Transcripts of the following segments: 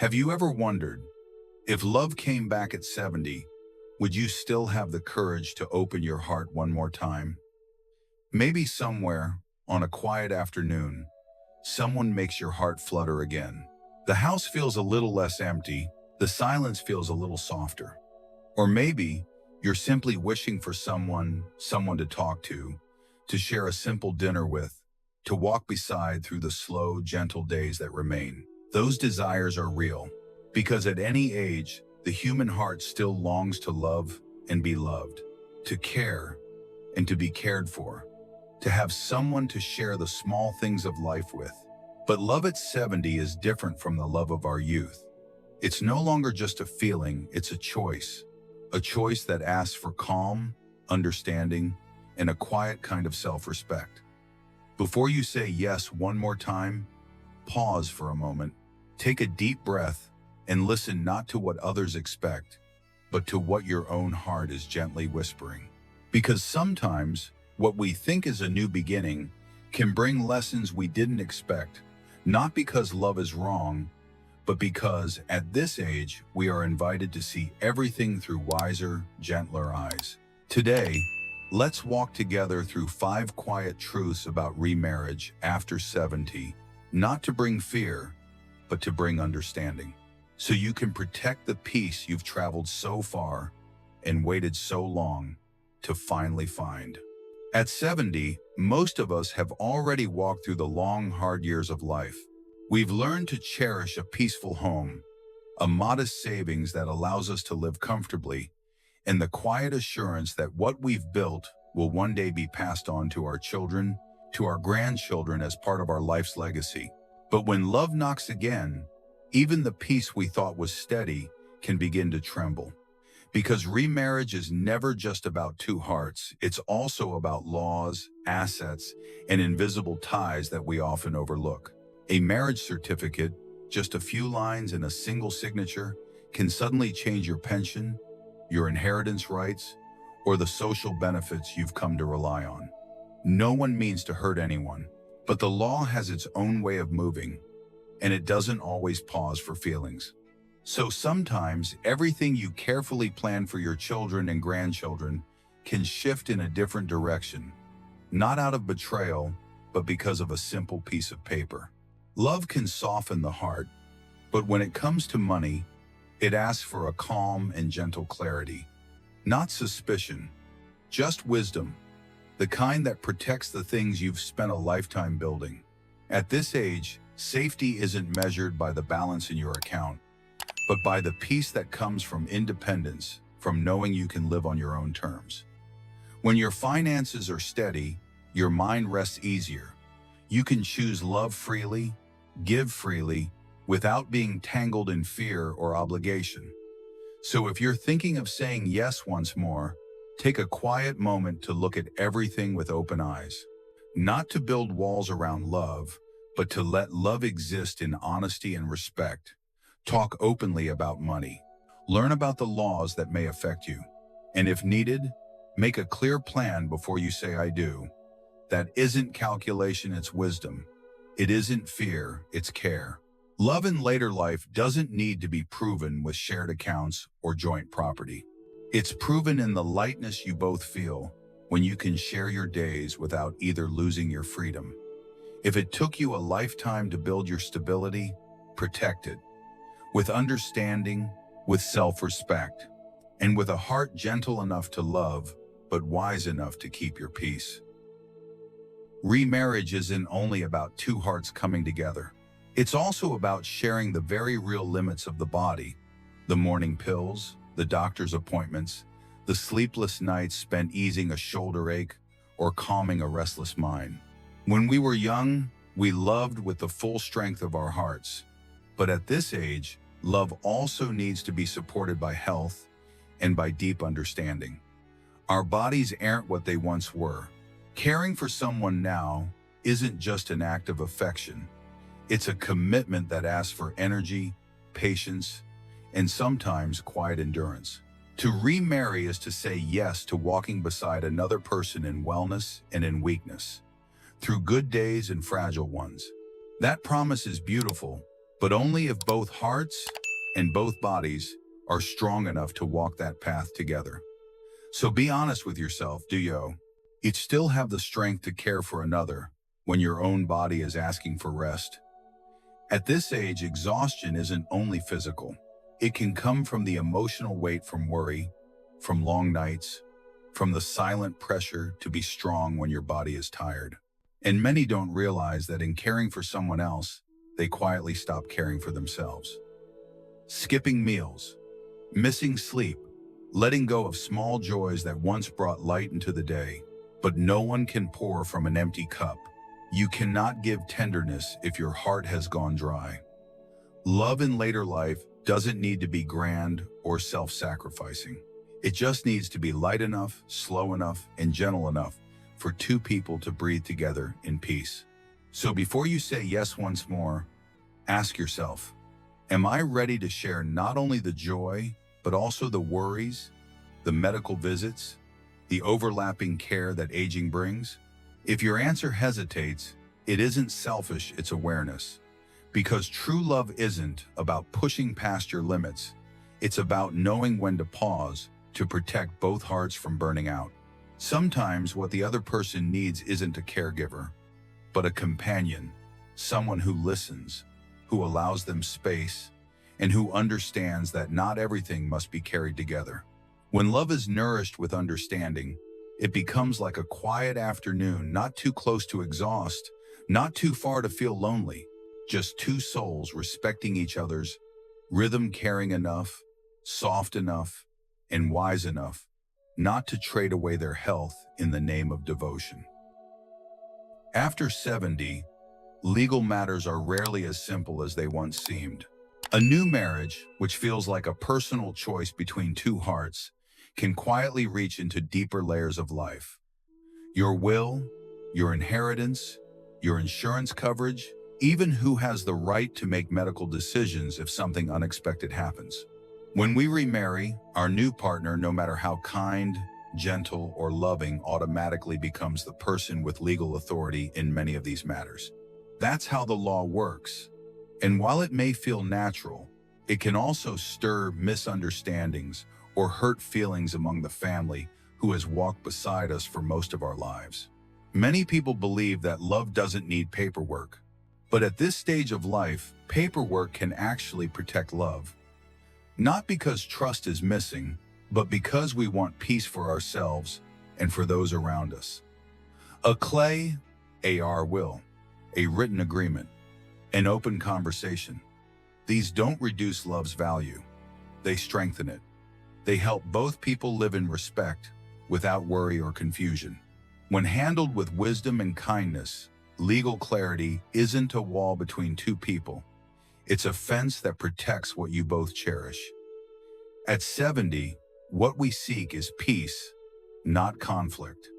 Have you ever wondered, if love came back at 70, would you still have the courage to open your heart one more time? Maybe somewhere, on a quiet afternoon, someone makes your heart flutter again. The house feels a little less empty, the silence feels a little softer. Or maybe you're simply wishing for someone to talk to share a simple dinner with, to walk beside through the slow, gentle days that remain. Those desires are real, because at any age, the human heart still longs to love and be loved, to care and to be cared for, to have someone to share the small things of life with. But love at 70 is different from the love of our youth. It's no longer just a feeling, it's a choice that asks for calm, understanding, and a quiet kind of self-respect. Before you say yes one more time, pause for a moment, take a deep breath, and listen not to what others expect, but to what your own heart is gently whispering. Because sometimes, what we think is a new beginning can bring lessons we didn't expect, not because love is wrong, but because at this age, we are invited to see everything through wiser, gentler eyes. Today, let's walk together through 5 quiet truths about remarriage after 70, not to bring fear, but to bring understanding, so you can protect the peace you've traveled so far and waited so long to finally find. At 70, most of us have already walked through the long, hard years of life. We've learned to cherish a peaceful home, a modest savings that allows us to live comfortably, and the quiet assurance that what we've built will one day be passed on to our children, to our grandchildren as part of our life's legacy. But when love knocks again, even the peace we thought was steady can begin to tremble. Because remarriage is never just about 2 hearts, it's also about laws, assets, and invisible ties that we often overlook. A marriage certificate, just a few lines and a single signature, can suddenly change your pension, your inheritance rights, or the social benefits you've come to rely on. No one means to hurt anyone, but the law has its own way of moving, and it doesn't always pause for feelings. So sometimes everything you carefully plan for your children and grandchildren can shift in a different direction, not out of betrayal, but because of a simple piece of paper. Love can soften the heart, but when it comes to money, it asks for a calm and gentle clarity. Not suspicion, just wisdom, the kind that protects the things you've spent a lifetime building. At this age, safety isn't measured by the balance in your account, but by the peace that comes from independence, from knowing you can live on your own terms. When your finances are steady, your mind rests easier. You can choose love freely, give freely, without being tangled in fear or obligation. So if you're thinking of saying yes once more, take a quiet moment to look at everything with open eyes. Not to build walls around love, but to let love exist in honesty and respect. Talk openly about money. Learn about the laws that may affect you. And if needed, make a clear plan before you say I do. That isn't calculation, it's wisdom. It isn't fear, it's care. Love in later life doesn't need to be proven with shared accounts or joint property. It's proven in the lightness you both feel when you can share your days without either losing your freedom. If it took you a lifetime to build your stability, protect it. With understanding, with self-respect, and with a heart gentle enough to love, but wise enough to keep your peace. Remarriage isn't only about 2 hearts coming together. It's also about sharing the very real limits of the body, the morning pills, the doctor's appointments, the sleepless nights spent easing a shoulder ache or calming a restless mind. When we were young, we loved with the full strength of our hearts. But at this age, love also needs to be supported by health and by deep understanding. Our bodies aren't what they once were. Caring for someone now isn't just an act of affection. It's a commitment that asks for energy, patience, and sometimes quiet endurance. To remarry is to say yes to walking beside another person in wellness and in weakness, through good days and fragile ones. That promise is beautiful, but only if both hearts and both bodies are strong enough to walk that path together. So be honest with yourself, do you still have the strength to care for another when your own body is asking for rest? At this age, exhaustion isn't only physical. It can come from the emotional weight from worry, from long nights, from the silent pressure to be strong when your body is tired. And many don't realize that in caring for someone else, they quietly stop caring for themselves. Skipping meals, missing sleep, letting go of small joys that once brought light into the day. But no one can pour from an empty cup. You cannot give tenderness if your heart has gone dry. Love in later life doesn't need to be grand or self-sacrificing. It just needs to be light enough, slow enough, and gentle enough for two people to breathe together in peace. So before you say yes once more, ask yourself, am I ready to share not only the joy, but also the worries, the medical visits, the overlapping care that aging brings? If your answer hesitates, it isn't selfish, it's awareness. Because true love isn't about pushing past your limits. It's about knowing when to pause to protect both hearts from burning out. Sometimes what the other person needs isn't a caregiver, but a companion, someone who listens, who allows them space, and who understands that not everything must be carried together. When love is nourished with understanding, it becomes like a quiet afternoon, not too close to exhaust, not too far to feel lonely, just two souls respecting each other's rhythm, caring enough, soft enough, and wise enough not to trade away their health in the name of devotion. After 70, legal matters are rarely as simple as they once seemed. A new marriage, which feels like a personal choice between two hearts, can quietly reach into deeper layers of life. Your will, your inheritance, your insurance coverage, even who has the right to make medical decisions if something unexpected happens. When we remarry, our new partner, no matter how kind, gentle, or loving, automatically becomes the person with legal authority in many of these matters. That's how the law works. And while it may feel natural, it can also stir misunderstandings or hurt feelings among the family who has walked beside us for most of our lives. Many people believe that love doesn't need paperwork, but at this stage of life, paperwork can actually protect love. Not because trust is missing, but because we want peace for ourselves and for those around us. A clay, AR will, a written agreement, an open conversation. These don't reduce love's value. They strengthen it. They help both people live in respect without worry or confusion. When handled with wisdom and kindness, legal clarity isn't a wall between two people. It's a fence that protects what you both cherish. At 70, what we seek is peace, not conflict.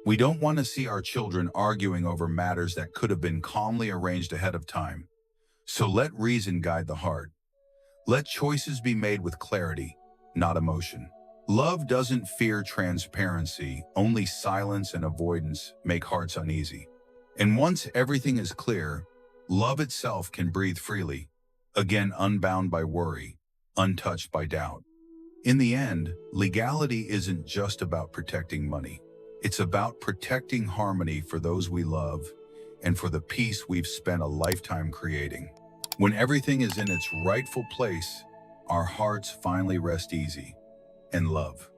We don't want to see our children arguing over matters that could have been calmly arranged ahead of time. So let reason guide the heart. Let choices be made with clarity, not emotion. Love doesn't fear transparency, only silence and avoidance make hearts uneasy. And once everything is clear, love itself can breathe freely, again unbound by worry, untouched by doubt. In the end, legality isn't just about protecting money. It's about protecting harmony for those we love and for the peace we've spent a lifetime creating. When everything is in its rightful place, our hearts finally rest easy. And love,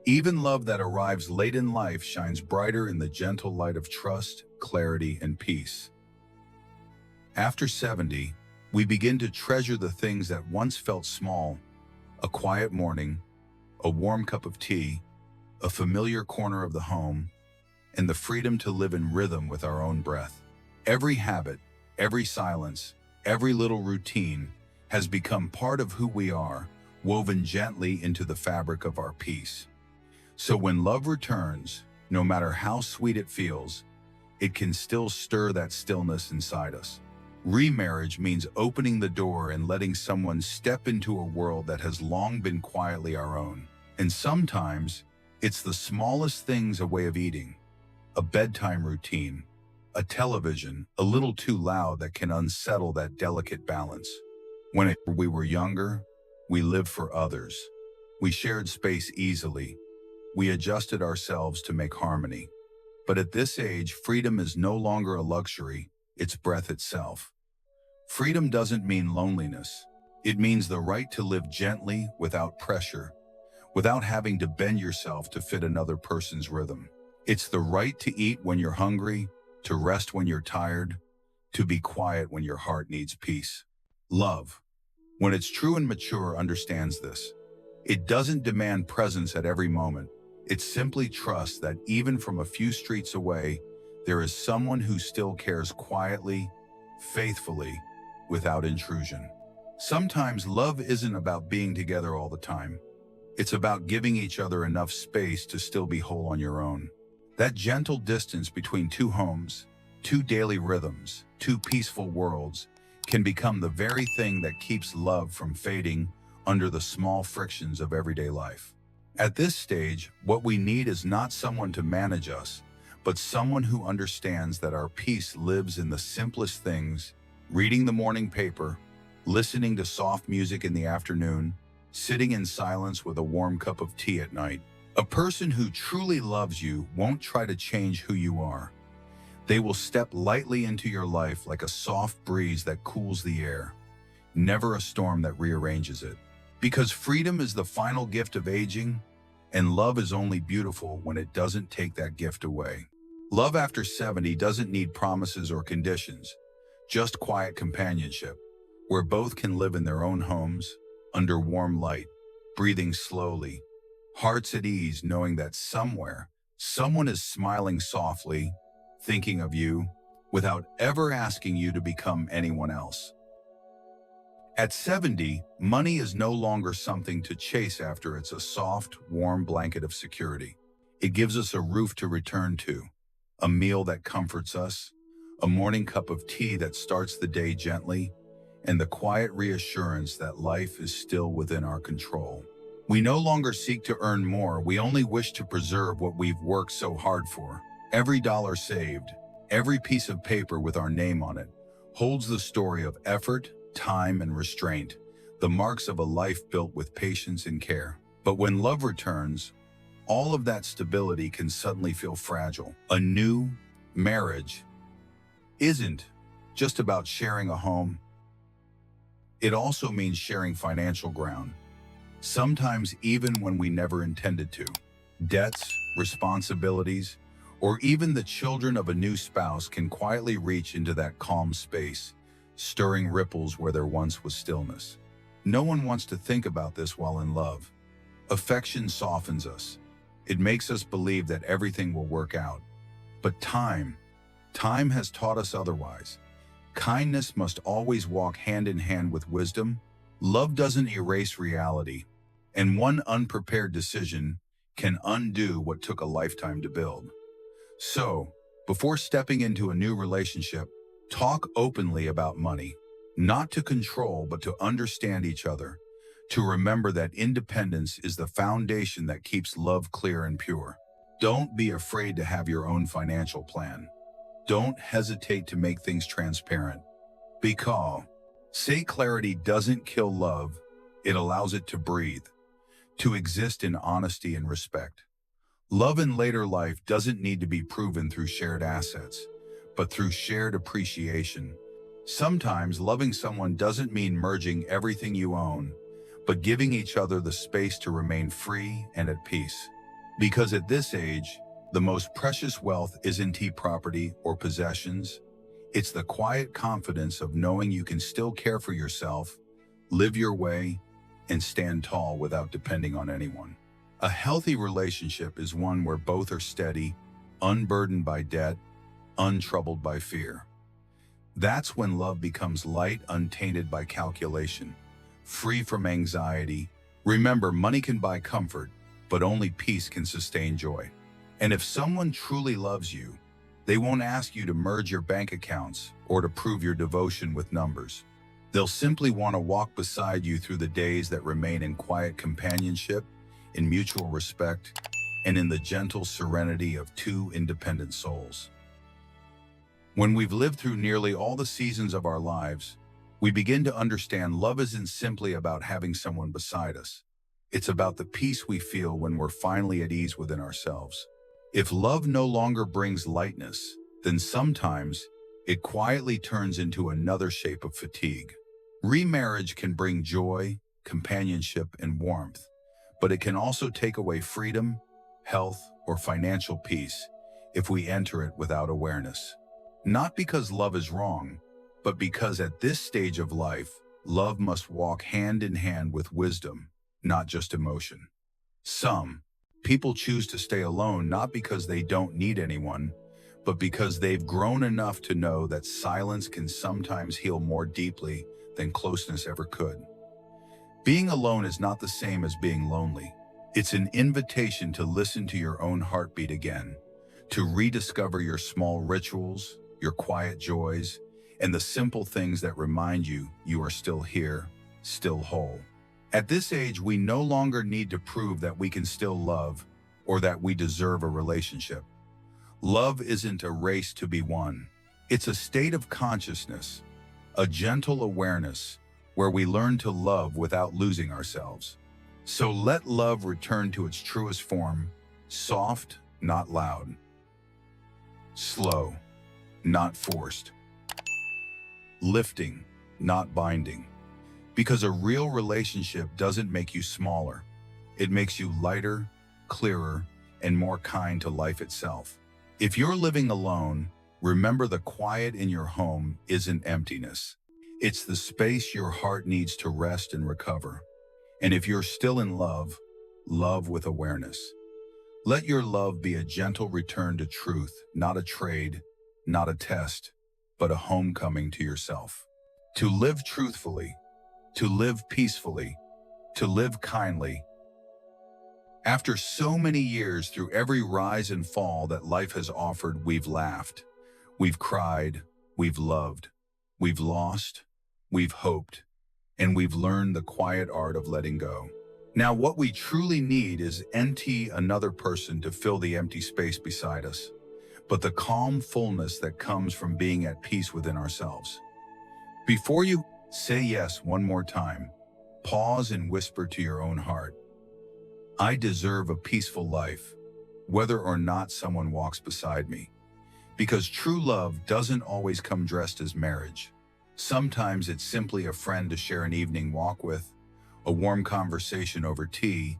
even love that arrives late in life, shines brighter in the gentle light of trust, clarity, and peace. After 70, we begin to treasure the things that once felt small: a quiet morning, a warm cup of tea, a familiar corner of the home, and the freedom to live in rhythm with our own breath. Every habit, every silence, every little routine has become part of who we are, woven gently into the fabric of our peace. So when love returns, no matter how sweet it feels, it can still stir that stillness inside us. Remarriage means opening the door and letting someone step into a world that has long been quietly our own. And sometimes, it's the smallest things: a way of eating, a bedtime routine, a television a little too loud that can unsettle that delicate balance. We were younger, we lived for others. We shared space easily. We adjusted ourselves to make harmony. But at this age, freedom is no longer a luxury, it's breath itself. Freedom doesn't mean loneliness. It means the right to live gently without pressure, without having to bend yourself to fit another person's rhythm. It's the right to eat when you're hungry, to rest when you're tired, to be quiet when your heart needs peace. Love, when it's true and mature, understands this. It doesn't demand presence at every moment. It simply trusts that even from a few streets away, there is someone who still cares quietly, faithfully, without intrusion. Sometimes love isn't about being together all the time. It's about giving each other enough space to still be whole on your own. That gentle distance between two homes, two daily rhythms, two peaceful worlds can become the very thing that keeps love from fading under the small frictions of everyday life. At this stage, what we need is not someone to manage us, but someone who understands that our peace lives in the simplest things: reading the morning paper, listening to soft music in the afternoon, sitting in silence with a warm cup of tea at night. A person who truly loves you won't try to change who you are. They will step lightly into your life like a soft breeze that cools the air, never a storm that rearranges it. Because freedom is the final gift of aging, and love is only beautiful when it doesn't take that gift away. Love after 70 doesn't need promises or conditions, just quiet companionship, where both can live in their own homes, under warm light, breathing slowly, hearts at ease knowing that somewhere, someone is smiling softly, thinking of you, without ever asking you to become anyone else. At 70, money is no longer something to chase after. It's a soft, warm blanket of security. It gives us a roof to return to, a meal that comforts us, a morning cup of tea that starts the day gently, and the quiet reassurance that life is still within our control. We no longer seek to earn more, we only wish to preserve what we've worked so hard for. Every dollar saved, every piece of paper with our name on it, holds the story of effort, time, and restraint, the marks of a life built with patience and care. But when love returns, all of that stability can suddenly feel fragile. A new marriage isn't just about sharing a home. It also means sharing financial ground, sometimes even when we never intended to. Debts, responsibilities, or even the children of a new spouse can quietly reach into that calm space, stirring ripples where there once was stillness. No one wants to think about this while in love. Affection softens us. It makes us believe that everything will work out. But time has taught us otherwise. Kindness must always walk hand in hand with wisdom. Love doesn't erase reality, and one unprepared decision can undo what took a lifetime to build. So, before stepping into a new relationship, talk openly about money, not to control, but to understand each other, to remember that independence is the foundation that keeps love clear and pure. Don't be afraid to have your own financial plan. Don't hesitate to make things transparent. Because say clarity doesn't kill love, it allows it to breathe, to exist in honesty and respect. Love in later life doesn't need to be proven through shared assets, but through shared appreciation. Sometimes loving someone doesn't mean merging everything you own, but giving each other the space to remain free and at peace. Because at this age, the most precious wealth isn't property or possessions. It's the quiet confidence of knowing you can still care for yourself, live your way, and stand tall without depending on anyone. A healthy relationship is one where both are steady, unburdened by debt, untroubled by fear. That's when love becomes light, untainted by calculation, free from anxiety. Remember, money can buy comfort, but only peace can sustain joy. And if someone truly loves you, they won't ask you to merge your bank accounts or to prove your devotion with numbers. They'll simply want to walk beside you through the days that remain in quiet companionship, in mutual respect, and in the gentle serenity of two independent souls. When we've lived through nearly all the seasons of our lives, we begin to understand love isn't simply about having someone beside us. It's about the peace we feel when we're finally at ease within ourselves. If love no longer brings lightness, then sometimes it quietly turns into another shape of fatigue. Remarriage can bring joy, companionship, and warmth, but it can also take away freedom, health, or financial peace if we enter it without awareness. Not because love is wrong, but because at this stage of life, love must walk hand in hand with wisdom, not just emotion. Some people choose to stay alone not because they don't need anyone, but because they've grown enough to know that silence can sometimes heal more deeply than closeness ever could. Being alone is not the same as being lonely. It's an invitation to listen to your own heartbeat again, to rediscover your small rituals, your quiet joys, and the simple things that remind you you are still here, still whole. At this age, we no longer need to prove that we can still love or that we deserve a relationship. Love isn't a race to be won. It's a state of consciousness, a gentle awareness where we learn to love without losing ourselves. So let love return to its truest form, soft, not loud, slow, not forced, lifting, not binding. Because a real relationship doesn't make you smaller. It makes you lighter, clearer, and more kind to life itself. If you're living alone, remember the quiet in your home isn't emptiness. It's the space your heart needs to rest and recover. And if you're still in love, love with awareness. Let your love be a gentle return to truth, not a trade, not a test, but a homecoming to yourself. To live truthfully, to live peacefully, to live kindly. After so many years, through every rise and fall that life has offered, we've laughed, we've cried, we've loved, we've lost, we've hoped, and we've learned the quiet art of letting go. Now, what we truly need is another person to fill the empty space beside us, but the calm fullness that comes from being at peace within ourselves. Before you say yes one more time, pause and whisper to your own heart, I deserve a peaceful life, whether or not someone walks beside me. Because true love doesn't always come dressed as marriage. Sometimes it's simply a friend to share an evening walk with, a warm conversation over tea,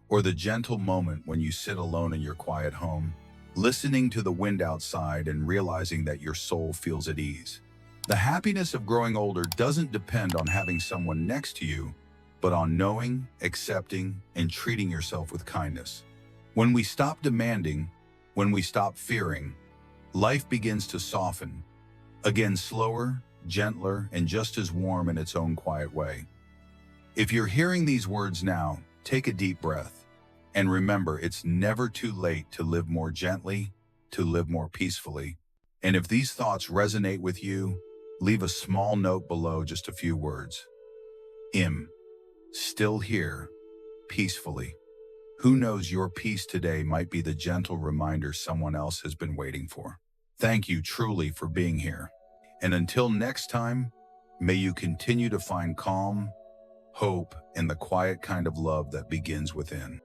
or the gentle moment when you sit alone in your quiet home, listening to the wind outside and realizing that your soul feels at ease. The happiness of growing older doesn't depend on having someone next to you, but on knowing, accepting, and treating yourself with kindness. When we stop demanding, when we stop fearing, life begins to soften, again slower, gentler, and just as warm in its own quiet way. If you're hearing these words now, take a deep breath, and remember it's never too late to live more gently, to live more peacefully. And if these thoughts resonate with you, leave a small note below, just a few words. Still here, peacefully. Who knows, your peace today might be the gentle reminder someone else has been waiting for. Thank you truly for being here. And until next time, may you continue to find calm, hope, and the quiet kind of love that begins within.